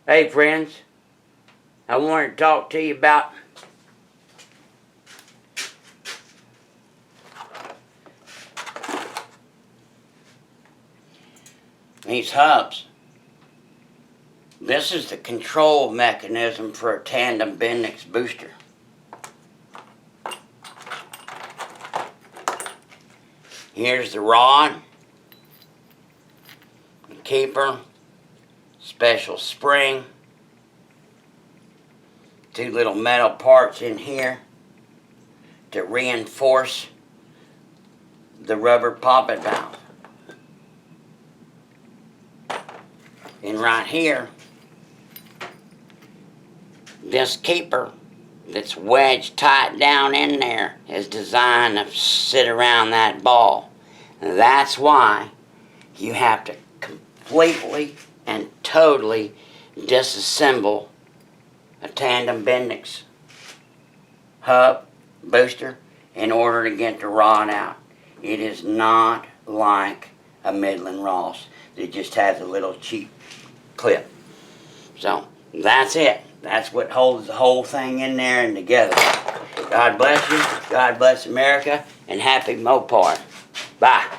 Hey friends, I wanted to talk to you about these hubs. This is the control mechanism for a Tandem Bendix booster. Here's the rod, the keeper, special spring, two little metal parts in here to reinforce the rubber poppet valve. And right here, this keeper that's wedged tight down in there is designed to sit around that ball. And that's why you have to completely and totally disassemble a Tandem Bendix hub booster in order to get the rod out. It is not like a Midland Ross that just has a little cheap clip. So that's it. That's what holds the whole thing in there and together. God bless you. God bless America. And happy Mopar. Bye.